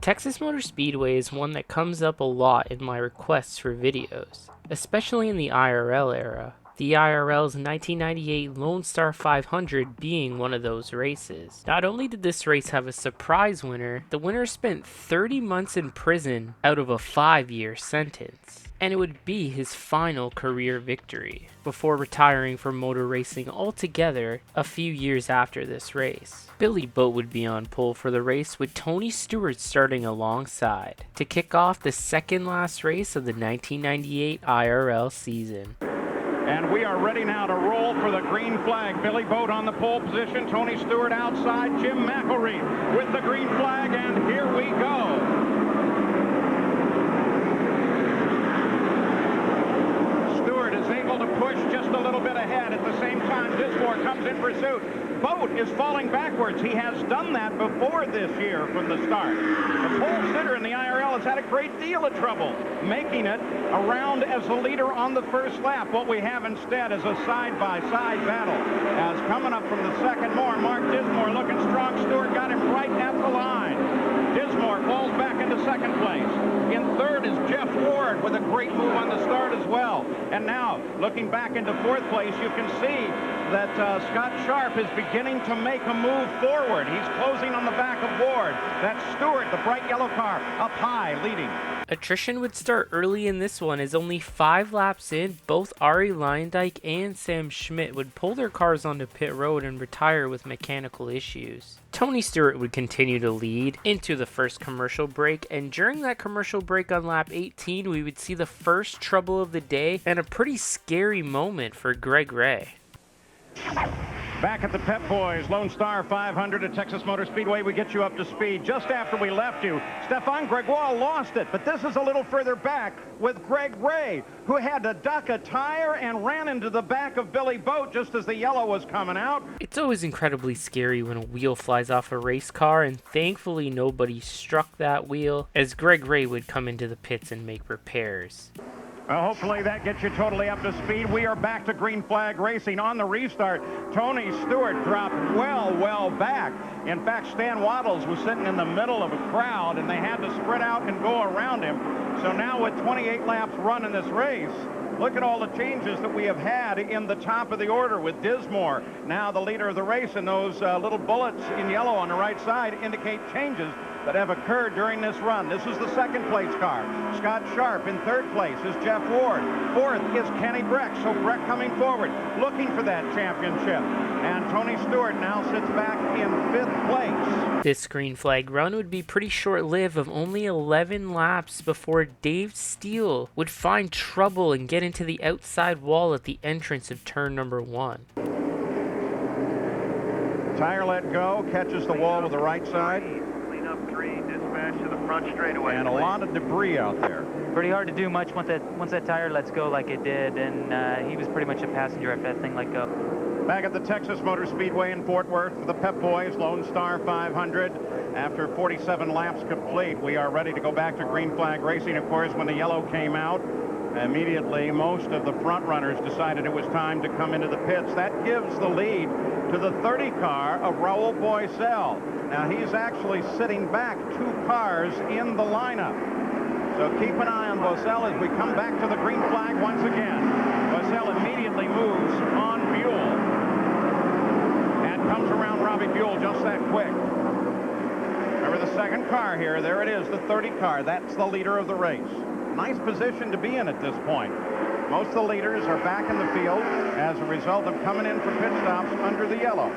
Texas Motor Speedway is one that comes up a lot in my requests for videos, especially in the IRL era. The IRL's 1998 Lone Star 500 being one of those races. Not only did this race have a surprise winner, the winner spent 30 months in prison out of a 5-year sentence. And it would be his final career victory, before retiring from motor racing altogether a few years after this race. Billy Boat would be on pole for the race, with Tony Stewart starting alongside, to kick off the second last race of the 1998 IRL season. And we are ready now to roll for the green flag. Billy Boat on the pole position, Tony Stewart outside, Jim McElreath with the green flag, and here we go. Stewart is able to push just a little bit ahead. At the same time, Dismore comes in pursuit. Boat is falling backwards. He has done that before this year from the start. The pole sitter in the IRL has had a great deal of trouble making it around as the leader on the first lap. What we have instead is a side-by-side battle. As coming up from the second Mark Dismore looking strong. Stewart got him right at the line. Dismore falls back into second place. In third is Jeff Ward with a great move on the start as well. And now, looking back into fourth place, you can see that Scott Sharp is beginning to make a move forward. He's closing on the back of Ward. That's Stewart, the bright yellow car, up high, leading. Attrition would start early in this one, as only 5 laps in, both Ari Leyendijk and Sam Schmidt would pull their cars onto pit road and retire with mechanical issues. Tony Stewart would continue to lead into the first commercial break, and during that commercial break on lap 18, we would see the first trouble of the day and a pretty scary moment for Greg Ray. Back at the Pep Boys, Lone Star 500 at Texas Motor Speedway. We get you up to speed. Just after we left you, Stefan Gregoire lost it, but this is a little further back with Greg Ray, who had to duck a tire and ran into the back of Billy Boat just as the yellow was coming out. It's always incredibly scary when a wheel flies off a race car, and thankfully nobody struck that wheel, as Greg Ray would come into the pits and make repairs. Well, hopefully that gets you totally up to speed. We are back to green flag racing on the restart. Tony Stewart dropped well back. In fact, Stan Waddles was sitting in the middle of a crowd, and they had to spread out and go around him. So now with 28 laps run in this race, look at all the changes that we have had in the top of the order with Dismore, now the leader of the race, and those little bullets in yellow on the right side indicate changes that have occurred during this run. This is the second place car. Scott Sharp in third place is Jeff Ward. Fourth is Kenny Breck. So Breck coming forward, looking for that championship. And Tony Stewart now sits back in fifth place. This green flag run would be pretty short-lived, of only 11 laps before Dave Steele would find trouble and get into the outside wall at the entrance of turn number 1. Tire let go, catches the wall with the right side. Dispatch to the front straightaway. And a lot of debris out there. Pretty hard to do much once that tire lets go like it did, and he was pretty much a passenger if that thing let go. Back at the Texas Motor Speedway in Fort Worth for the Pep Boys, Lone Star 500. After 47 laps complete, we are ready to go back to green flag racing. Of course, when the yellow came out, immediately most of the front runners decided it was time to come into the pits. That gives the lead to the 30 car of Raul Boisel. Now he's actually sitting back 2 cars in the lineup. So keep an eye on Boisel as we come back to the green flag once again. Boisel immediately moves on Buell and comes around Robbie Buell just that quick. Remember the second car here. There it is, the 30 car. That's the leader of the race. Nice position to be in at this point. Most of the leaders are back in the field as a result of coming in for pit stops under the yellow.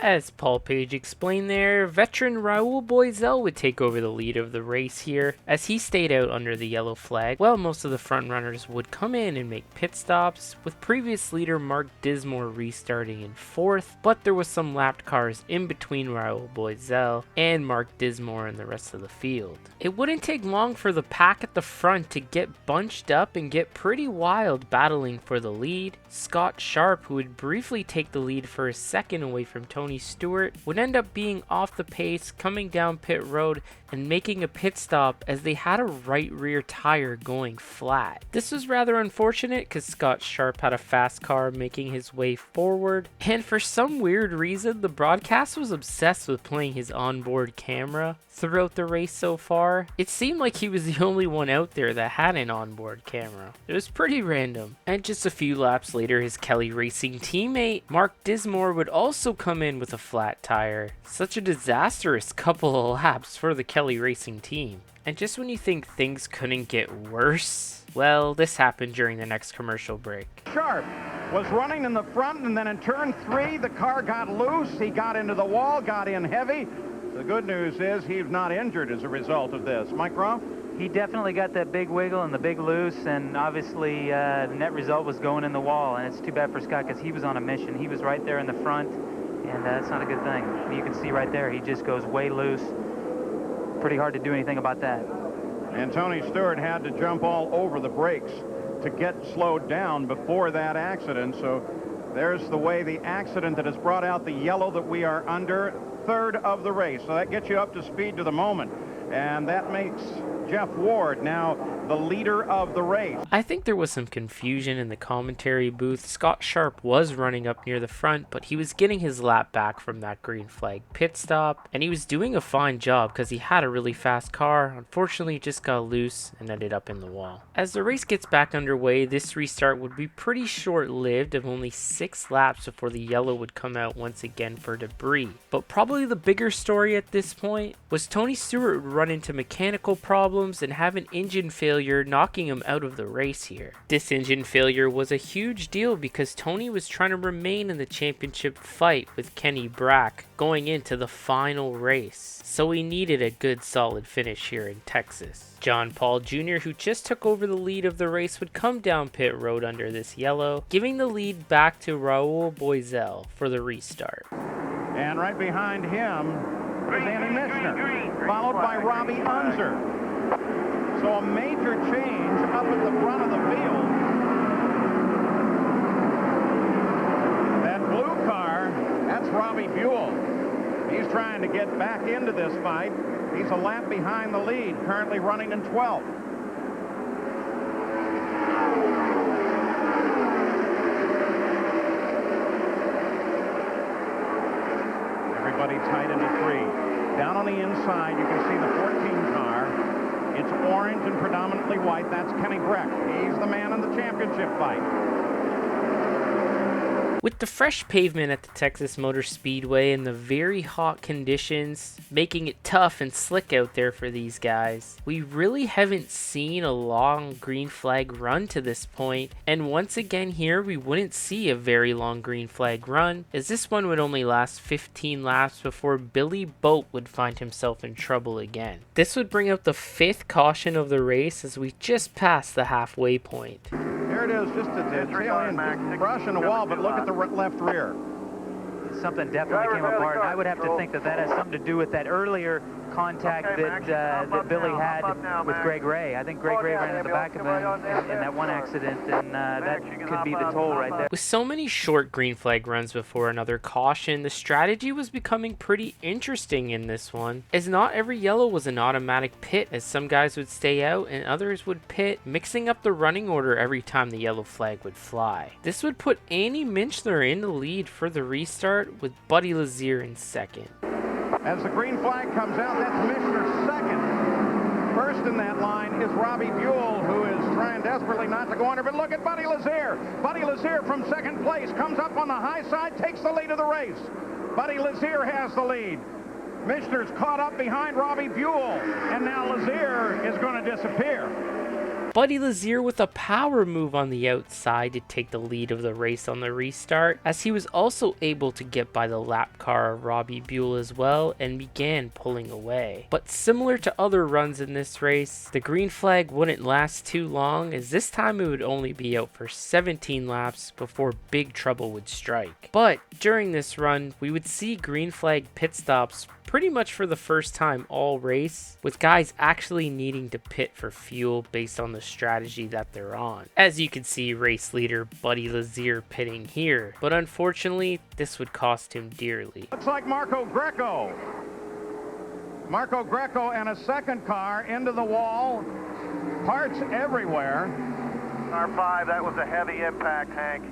As Paul Page explained there, veteran Raul Boisel would take over the lead of the race here, as he stayed out under the yellow flag, while most of the front runners would come in and make pit stops, with previous leader Mark Dismore restarting in 4th, but there was some lapped cars in between Raul Boisel and Mark Dismore and the rest of the field. It wouldn't take long for the pack at the front to get bunched up and get pretty wild battling for the lead. Scott Sharp, who would briefly take the lead for a second away from Tony Stewart, would end up being off the pace coming down pit road and making a pit stop as they had a right rear tire going flat. This was rather unfortunate because Scott Sharp had a fast car making his way forward, and for some weird reason the broadcast was obsessed with playing his onboard camera throughout the race so far. It seemed like he was the only one out there that had an onboard camera. It was pretty random. And just a few laps later, his Kelly Racing teammate Mark Dismore would also come in with a flat tire. Such a disastrous couple of laps for the Kelly Racing team. And just when you think things couldn't get worse, well, this happened during the next commercial break. Sharp was running in the front, and then in turn 3, the car got loose. He got into the wall, got in heavy. The good news is he's not injured as a result of this. Mike Roth? He definitely got that big wiggle and the big loose, and obviously the net result was going in the wall, and it's too bad for Scott because he was on a mission. He was right there in the front, and that's not a good thing. You can see right there, he just goes way loose. Pretty hard to do anything about that. And Tony Stewart had to jump all over the brakes to get slowed down before that accident. So there's the way the accident that has brought out the yellow that we are under, third of the race. So that gets you up to speed to the moment. And that makes Jeff Ward now the leader of the race. I think there was some confusion in the commentary booth. Scott Sharp was running up near the front, but he was getting his lap back from that green flag pit stop, and he was doing a fine job because he had a really fast car. Unfortunately, it just got loose and ended up in the wall. As the race gets back underway, this restart would be pretty short-lived, of only 6 laps before the yellow would come out once again for debris. But probably the bigger story at this point was Tony Stewart would run into mechanical problems and have an engine failure, knocking him out of the race here. This engine failure was a huge deal because Tony was trying to remain in the championship fight with Kenny Brack going into the final race, so he needed a good solid finish here in Texas. John Paul Jr., who just took over the lead of the race, would come down pit road under this yellow, giving the lead back to Raul Boisel for the restart. And right behind him is Andy Michener, followed by Robbie Unser. So a major change up at the front of the field. That blue car, that's Robbie Buell. He's trying to get back into this fight. He's a lap behind the lead, currently running in 12th. Everybody tight into 3. Down on the inside, you can see the 14 car. It's orange and predominantly white. That's Kenny Brack. He's the man in the championship fight. With the fresh pavement at the Texas Motor Speedway and the very hot conditions making it tough and slick out there for these guys, we really haven't seen a long green flag run to this point, and once again here we wouldn't see a very long green flag run, as this one would only last 15 laps before Billy Boat would find himself in trouble again. This would bring up the 5th caution of the race as we just passed the halfway point. Here it is, just at the tail end, brushing the wall, but look at the left rear. Something definitely came apart. I would have to think that that has something to do with that earlier contact that Billy had with Greg Ray. I think Greg Ray ran in the back of him in that one accident, and that could be the toll right there. With so many short green flag runs before another caution, the strategy was becoming pretty interesting in this one, as not every yellow was an automatic pit, as some guys would stay out and others would pit, mixing up the running order every time the yellow flag would fly. This would put Andy Minchler in the lead for the restart, with Buddy Lazier in 2nd. As the green flag comes out, that's Michener's 2nd. First in that line is Robbie Buell, who is trying desperately not to go under, but look at Buddy Lazier. Buddy Lazier from 2nd place comes up on the high side, takes the lead of the race. Buddy Lazier has the lead. Michener's caught up behind Robbie Buell, and now Lazier is going to disappear. Buddy Lazier with a power move on the outside to take the lead of the race on the restart, as he was also able to get by the lap car of Robbie Buell as well and began pulling away. But similar to other runs in this race, the green flag wouldn't last too long, as this time it would only be out for 17 laps before big trouble would strike. But during this run, we would see green flag pit stops pretty much for the first time all race, with guys actually needing to pit for fuel based on the strategy that they're on. As you can see, race leader Buddy Lazier pitting here, but unfortunately this would cost him dearly. Looks like Marco Greco. Marco Greco and a second car into the wall. Parts everywhere. Car 5, that was a heavy impact, Hank.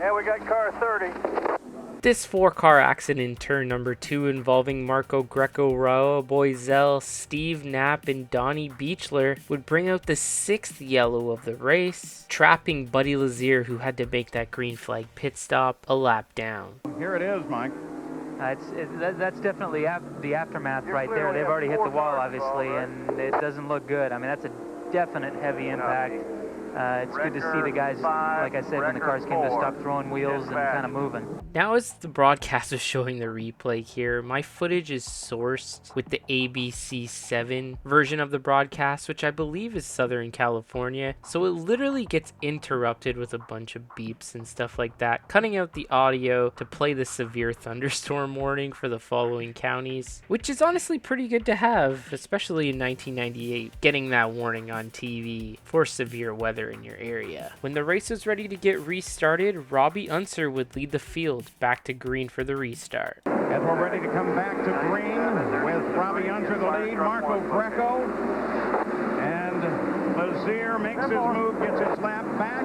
And we got car 30. This 4-car accident in turn number 2 involving Marco Greco, Raul Boisel, Steve Knapp, and Donnie Beechler would bring out the 6th yellow of the race, trapping Buddy Lazier, who had to make that green flag pit stop, a lap down. Here it is, Mike. That's definitely the aftermath right there. They've already hit the wall, obviously, and it doesn't look good. I mean, that's a definite heavy impact. It's good to see the guys, like I said, when the cars came to stop throwing wheels and kind of moving. Now as the broadcast is showing the replay here, my footage is sourced with the ABC7 version of the broadcast, which I believe is Southern California, so it literally gets interrupted with a bunch of beeps and stuff like that, cutting out the audio to play the severe thunderstorm warning for the following counties, which is honestly pretty good to have, especially in 1998, getting that warning on TV for severe weather in your area. When the race was ready to get restarted, Robbie Unser would lead the field back to green for the restart. As we're ready to come back to green with Robbie Unser the lead, Marco Greco, and Lazier makes his move, gets his lap back,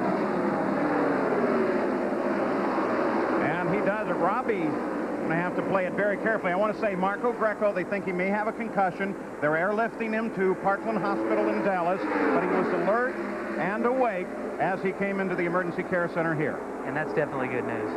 and he does it. Robbie going to have to play it very carefully. I want to say Marco Greco, they think he may have a concussion. They're airlifting him to Parkland Hospital in Dallas, but he was alert and awake as he came into the emergency care center here. And that's definitely good news.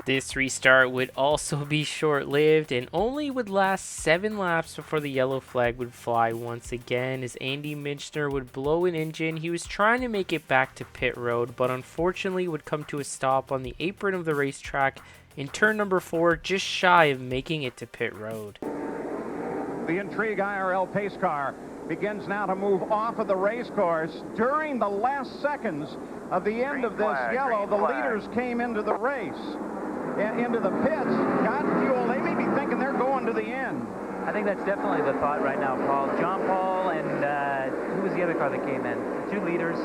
This restart would also be short-lived and only would last 7 laps before the yellow flag would fly once again as Andy Minchner would blow an engine. He was trying to make it back to pit road, but unfortunately would come to a stop on the apron of the racetrack in turn number 4, just shy of making it to pit road. The Intrigue IRL pace car begins now to move off of the race course. During the last seconds of the end of this yellow, the leaders came into the race, into the pits, got fuel. They may be thinking they're going to the end. I think that's definitely the thought right now, Paul. John Paul and who was the other car that came in? The 2 leaders.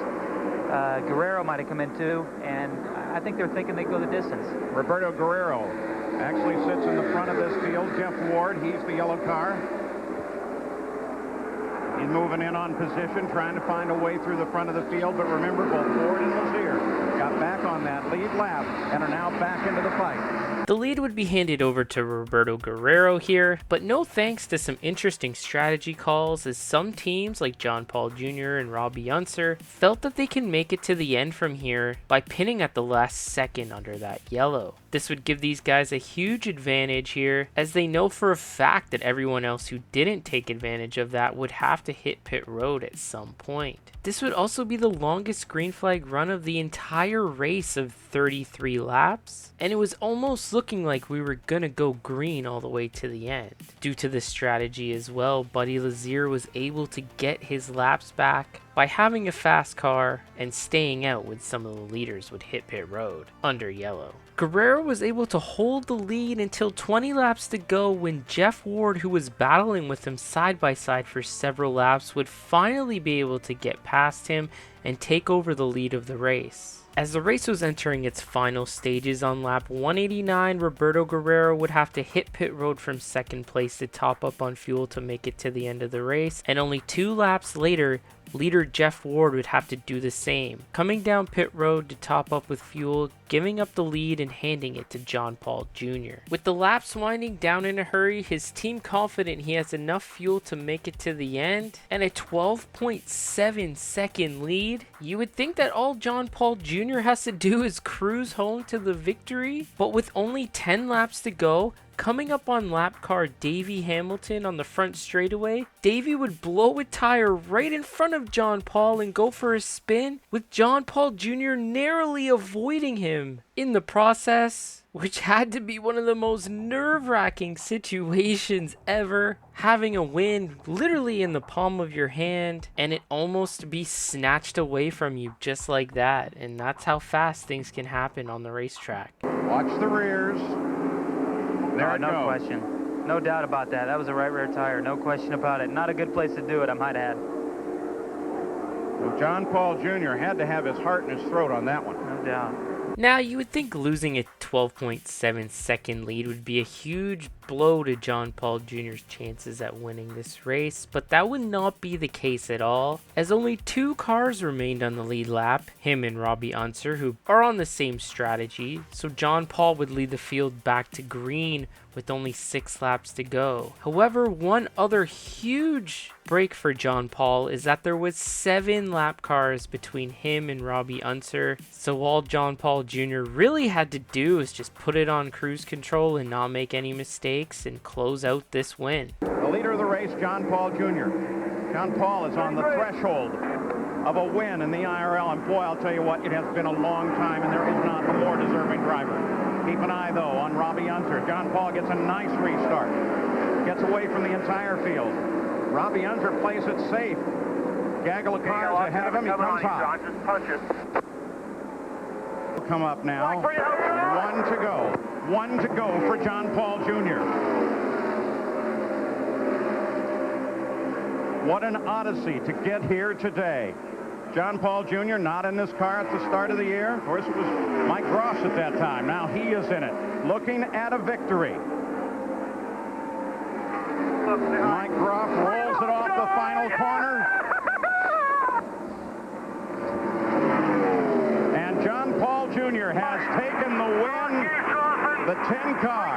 Guerrero might have come in too, and I think they're thinking they go the distance. Roberto Guerrero actually sits in the front of this field. Jeff Ward, he's the yellow car. He's moving in on position, trying to find a way through the front of the field, but remember, both Ward and Lazier got back on that lead lap and are now back into the fight. The lead would be handed over to Roberto Guerrero here, but no thanks to some interesting strategy calls, as some teams like John Paul Jr. and Robbie Unser felt that they can make it to the end from here by pinning at the last second under that yellow. This would give these guys a huge advantage here, as they know for a fact that everyone else who didn't take advantage of that would have to hit pit road at some point. This would also be the longest green flag run of the entire race of 33 laps, and it was almost looking like we were gonna go green all the way to the end. Due to this strategy as well, Buddy Lazier was able to get his laps back by having a fast car and staying out when some of the leaders would hit pit road under yellow. Guerrero was able to hold the lead until 20 laps to go when Jeff Ward, who was battling with him side by side for several laps, would finally be able to get past him and take over the lead of the race. As the race was entering its final stages on lap 189, Roberto Guerrero would have to hit pit road from second place to top up on fuel to make it to the end of the race, and only 2 laps later, leader Jeff Ward would have to do the same, coming down pit road to top up with fuel, giving up the lead and handing it to John Paul Jr. With the laps winding down in a hurry, his team confident he has enough fuel to make it to the end, and a 12.7 second lead. You would think that all John Paul Jr. has to do is cruise home to the victory, but with only 10 laps to go, coming up on lap car Davey Hamilton on the front straightaway, Davey would blow a tire right in front of John Paul and go for a spin, with John Paul Jr. narrowly avoiding him in the process, which had to be one of the most nerve-wracking situations ever. Having a win literally in the palm of your hand and it almost to be snatched away from you just like that, and that's how fast things can happen on the racetrack. Watch the rears. There it no goes. question. No doubt about that. That was a right rear tire, no question about it. Not a good place to do it, I might add. Well, John Paul Jr. had to have his heart in his throat on that one. No doubt. Now, you would think losing a 12.7 second lead would be a huge blow to John Paul Jr.'s chances at winning this race, but that would not be the case at all, as only 2 cars remained on the lead lap, him and Robbie Unser, who are on the same strategy, so John Paul would lead the field back to green with only 6 laps to go. However, one other huge break for John Paul is that there was 7 lap cars between him and Robbie Unser, so all John Paul Jr. really had to do is just put it on cruise control and not make any mistakes and close out this win. The leader of the race, John Paul Jr. John Paul is on the threshold of a win in the IRL, and boy, I'll tell you what, it has been a long time, and there is not a more deserving driver. Keep an eye, though, on Robbie Unser. John Paul gets a nice restart. Gets away from the entire field. Robbie Unser plays it safe. Gaggle of cars ahead of him. He comes hot. Just punch it. Come up now. 1 to go. 1 to go for John Paul Jr. What an odyssey to get here today. John Paul Jr. not in this car at the start of the year. Of course, it was Mike Gross at that time. Now he is in it, looking at a victory. Mike Gross rolls it off the final corner. And John Paul Jr. has taken the win, the 10 car.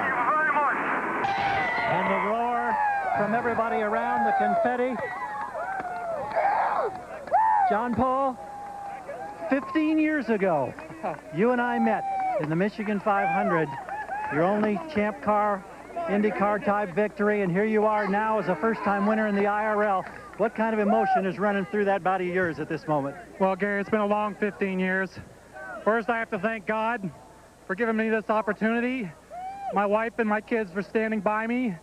And the roar from everybody around, the confetti. John Paul, 15 years ago, you and I met in the Michigan 500, your only champ car, IndyCar type victory, and here you are now as a first-time winner in the IRL. What kind of emotion is running through that body of yours at this moment? Well, Gary, it's been a long 15 years. First, I have to thank God for giving me this opportunity, my wife and my kids for standing by me,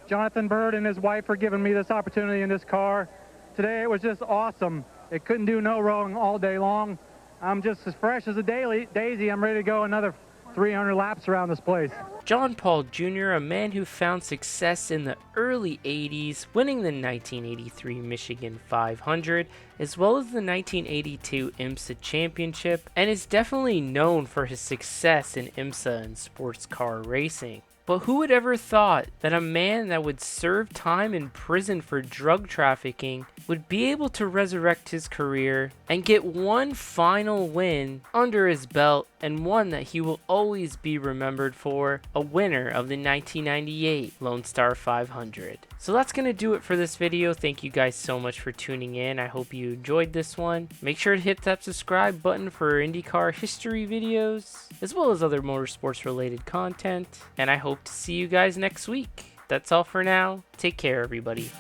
Jonathan Bird and his wife for giving me this opportunity in this car. Today, it was just awesome. It couldn't do no wrong all day long. I'm just as fresh as a daisy. I'm ready to go another 300 laps around this place. John Paul Jr., a man who found success in the early 80s, winning the 1983 Michigan 500, as well as the 1982 IMSA Championship, and is definitely known for his success in IMSA and sports car racing. But who would ever thought that a man that would serve time in prison for drug trafficking would be able to resurrect his career and get one final win under his belt, and one that he will always be remembered for, a winner of the 1998 Lone Star 500. So that's going to do it for this video. Thank you guys so much for tuning in. I hope you enjoyed this one. Make sure to hit that subscribe button for IndyCar history videos, as well as other motorsports related content. And I hope to see you guys next week. That's all for now. Take care, everybody.